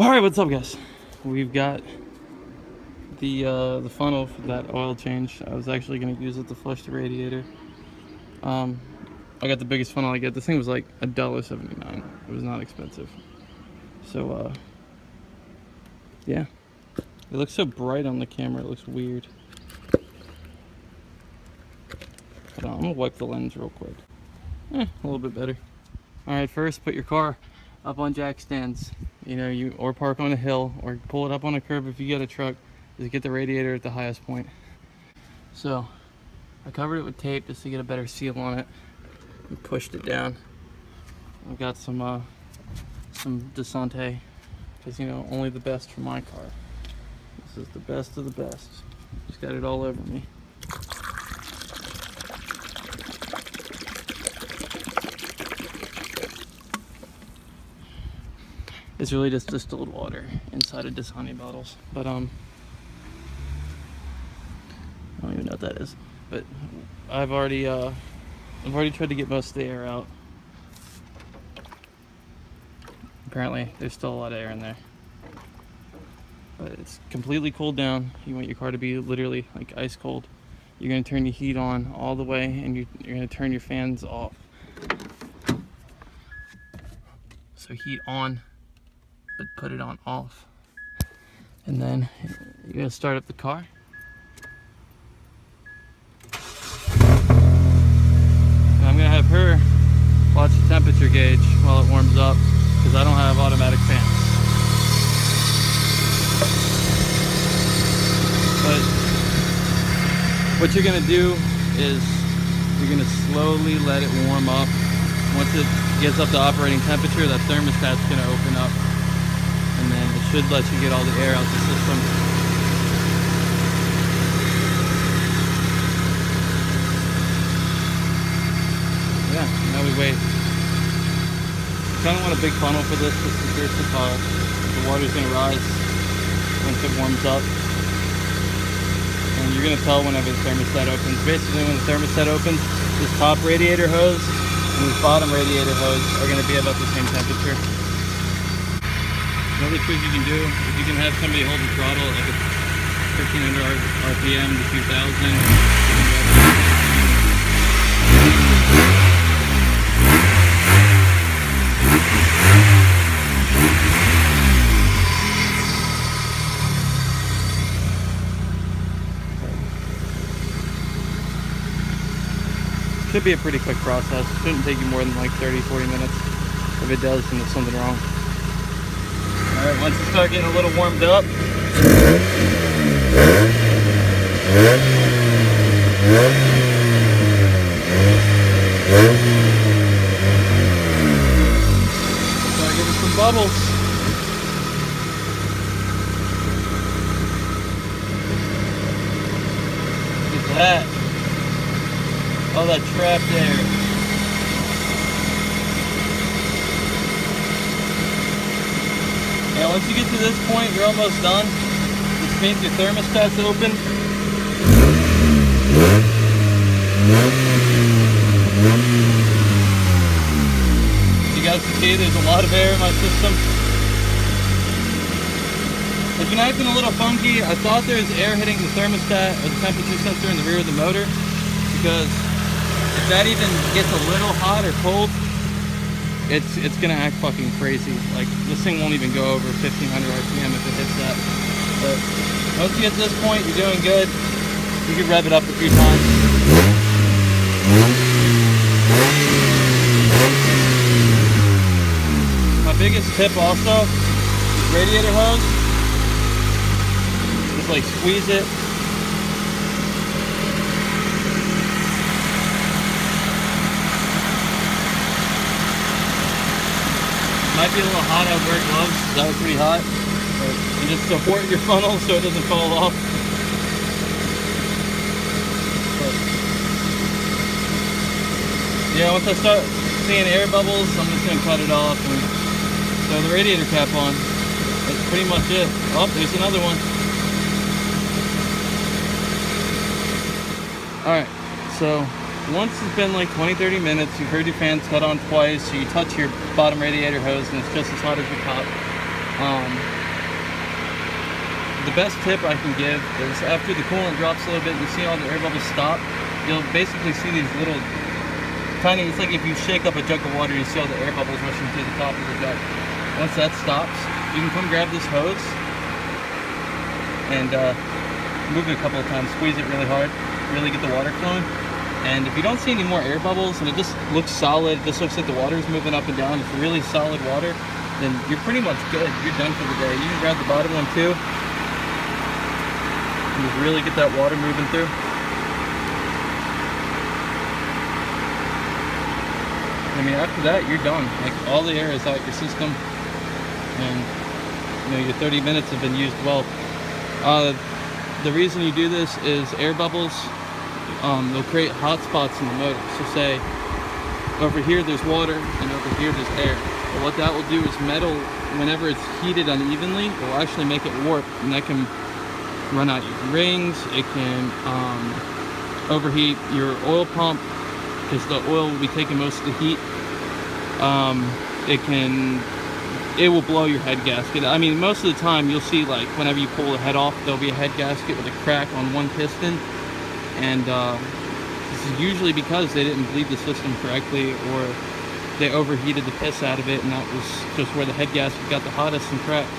Alright, what's up guys? We've got the funnel for that oil change. I was actually going to use it to flush the radiator. I got the biggest funnel I get. This thing was like $1.79. It was not expensive. So yeah. It looks so bright on the camera, it looks weird. Hold on, I'm gonna wipe the lens real quick. A little bit better. Alright, first put your car up on jack stands. You know, or park on a hill, or pull it up on a curb if you get a truck. Just get the radiator at the highest point. So I covered it with tape just to get a better seal on it and pushed it down. I've got some Desante, because you know, only the best for my car. This is the best of the best. Just got it all over me. It's really just distilled water inside of Dasani bottles, but I don't even know what that is. But I've already tried to get most of the air out. Apparently, there's still a lot of air in there, but it's completely cooled down. You want your car to be literally like ice cold. You're gonna turn your heat on all the way, and you're gonna turn your fans off. So heat on, but put it on off. And then you're gonna start up the car. And I'm gonna have her watch the temperature gauge while it warms up, because I don't have automatic fans. But what you're gonna do is you're gonna slowly let it warm up. Once it gets up to operating temperature, that thermostat's gonna open up, and then it should let you get all the air out the system. Yeah, now we wait. Kind of want a big funnel for this, just in case the water's gonna rise once it warms up. And you're gonna tell whenever the thermostat opens. Basically, when the thermostat opens, this top radiator hose and this bottom radiator hose are gonna be about the same temperature. Another trick you can do is you can have somebody hold the throttle at 1500 RPM to 2000. Should be a pretty quick process. Shouldn't take you more than like 30-40 minutes. If it does, then there's something wrong. Alright, once you start getting a little warmed up, start getting some bubbles. Look at that. All that trapped air. And once you get to this point, you're almost done. This means your thermostat's open. You guys can see there's a lot of air in my system. It's been acting a little funky. I thought there's air hitting the thermostat or the temperature sensor in the rear of the motor, because if that even gets a little hot or cold, it's gonna act fucking crazy. Like, this thing won't even go over 1500 RPM if it hits that. But once you get to this point, you're doing good. You can rev it up a few times. My biggest tip also is radiator hose. Just like squeeze it. Might be a little hot. I would wear gloves. That was pretty hot. And just support your funnel so it doesn't fall off. But yeah, once I start seeing air bubbles, I'm just gonna cut it off and throw the radiator cap on. That's pretty much it. Oh, there's another one. Alright, so once it's been like 20-30 minutes, you've heard your fans cut on twice, so you touch your bottom radiator hose and it's just as hot as the top. The best tip I can give is after the coolant drops a little bit and you see all the air bubbles stop, you'll basically see these little tiny, it's like if you shake up a jug of water, you see all the air bubbles rushing through the top of the jug. Once that stops, you can come grab this hose and move it a couple of times, squeeze it really hard, really get the water flowing. And if you don't see any more air bubbles and it just looks solid, it just looks like the water is moving up and down, it's really solid water, then you're pretty much good. You're done for the day. You can grab the bottom one too. And just really get that water moving through. I mean, after that, you're done. Like, all the air is out your system, and you know, your 30 minutes have been used well. The reason you do this is air bubbles, they'll create hot spots in the motor. So say, over here there's water, and over here there's air. But what that will do is metal, whenever it's heated unevenly, it will actually make it warp, and that can run out your rings. It can overheat your oil pump, because the oil will be taking most of the heat. It will blow your head gasket. I mean, most of the time you'll see, like, whenever you pull the head off, there'll be a head gasket with a crack on one piston, and this is usually because they didn't bleed the system correctly, or they overheated the piss out of it, and that was just where the head gasket got the hottest and cracked.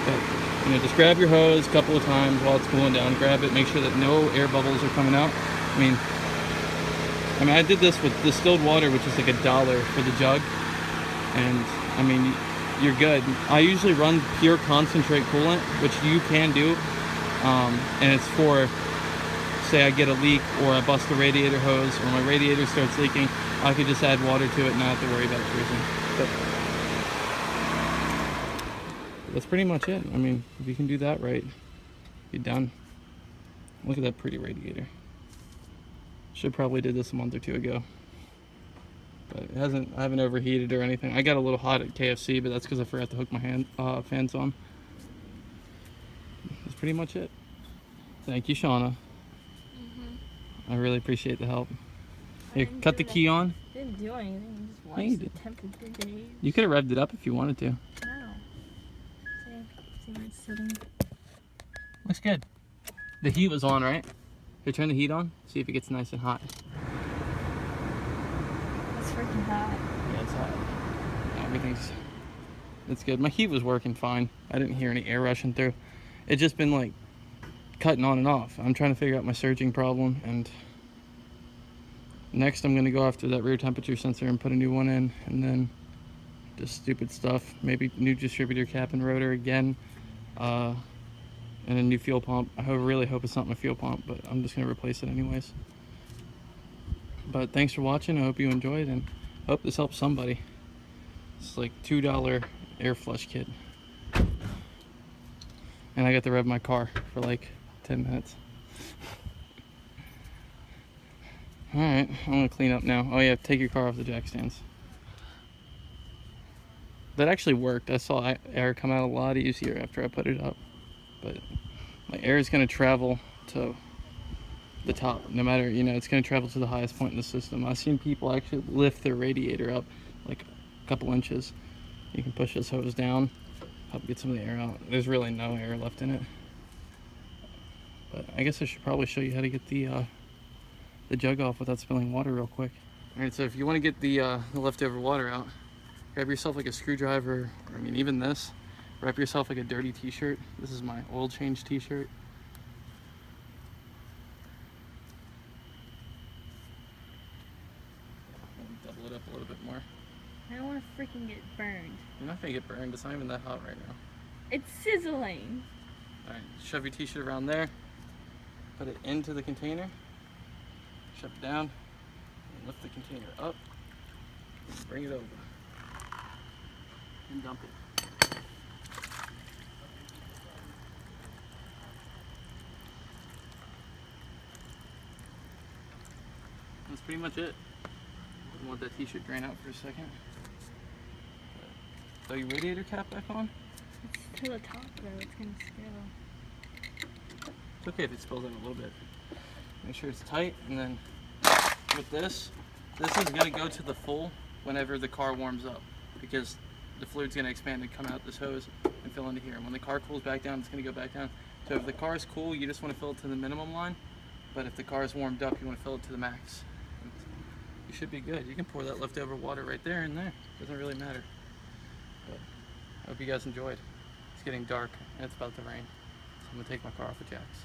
But, you know, just grab your hose a couple of times while it's cooling down, grab it, make sure that no air bubbles are coming out. I mean, I did this with distilled water, which is like $1 for the jug, and I mean, you're good. I usually run pure concentrate coolant, which you can do, and it's for, say I get a leak or I bust the radiator hose or my radiator starts leaking, I could just add water to it and not have to worry about freezing. But that's pretty much it. I mean, if you can do that right, you're done. Look at that pretty radiator. Should probably did this a month or two ago, but I haven't overheated or anything. I got a little hot at KFC, but that's because I forgot to hook my fans on. That's pretty much it. Thank you, Shauna. I really appreciate the help. Here, cut the key on. Didn't do anything. Just watched the temperature gauge. You could have revved it up if you wanted to. No. See where it's sitting. Looks good. The heat was on, right? Here, turn the heat on. See if it gets nice and hot. It's freaking hot. Yeah, it's hot. It's good. My heat was working fine. I didn't hear any air rushing through. It's just been like cutting on and off. I'm trying to figure out my surging problem, and next I'm going to go after that rear temperature sensor and put a new one in, and then just stupid stuff. Maybe new distributor cap and rotor again, and a new fuel pump. I really hope it's not my fuel pump, but I'm just going to replace it anyways. But thanks for watching. I hope you enjoyed, and I hope this helps somebody. It's like $2 air flush kit, and I got to rev my car for like 10 minutes. Alright, I'm gonna clean up now. Oh yeah, take your car off the jack stands. That actually worked. I saw air come out a lot easier after I put it up. But my air is gonna travel to the top, no matter, you know, it's gonna travel to the highest point in the system. I've seen people actually lift their radiator up like a couple inches. You can push this hose down, help get some of the air out. There's really no air left in it. But I guess I should probably show you how to get the jug off without spilling water real quick. Alright, so if you want to get the leftover water out, grab yourself like a screwdriver, or I mean even this, wrap yourself like a dirty t-shirt. This is my oil change t-shirt. Double it up a little bit more. I don't want to freaking get burned. You're not gonna get burned, it's not even that hot right now. It's sizzling. Alright, shove your t-shirt around there, put it into the container, shove it down, and lift the container up, and bring it over, and dump it. That's pretty much it. I want that t-shirt drain out for a second. Throw your radiator cap back on. It's to the top though, it's gonna spill. It's okay if it spills out a little bit. Make sure it's tight, and then with this is gonna go to the full whenever the car warms up, because the fluid's going to expand and come out this hose and fill into here. And when the car cools back down, it's going to go back down. So if the car is cool, you just want to fill it to the minimum line. But if the car is warmed up, you want to fill it to the max. And you should be good. You can pour that leftover water right there and there. Doesn't really matter. But I hope you guys enjoyed. It's getting dark and it's about to rain. So I'm going to take my car off of Jack's.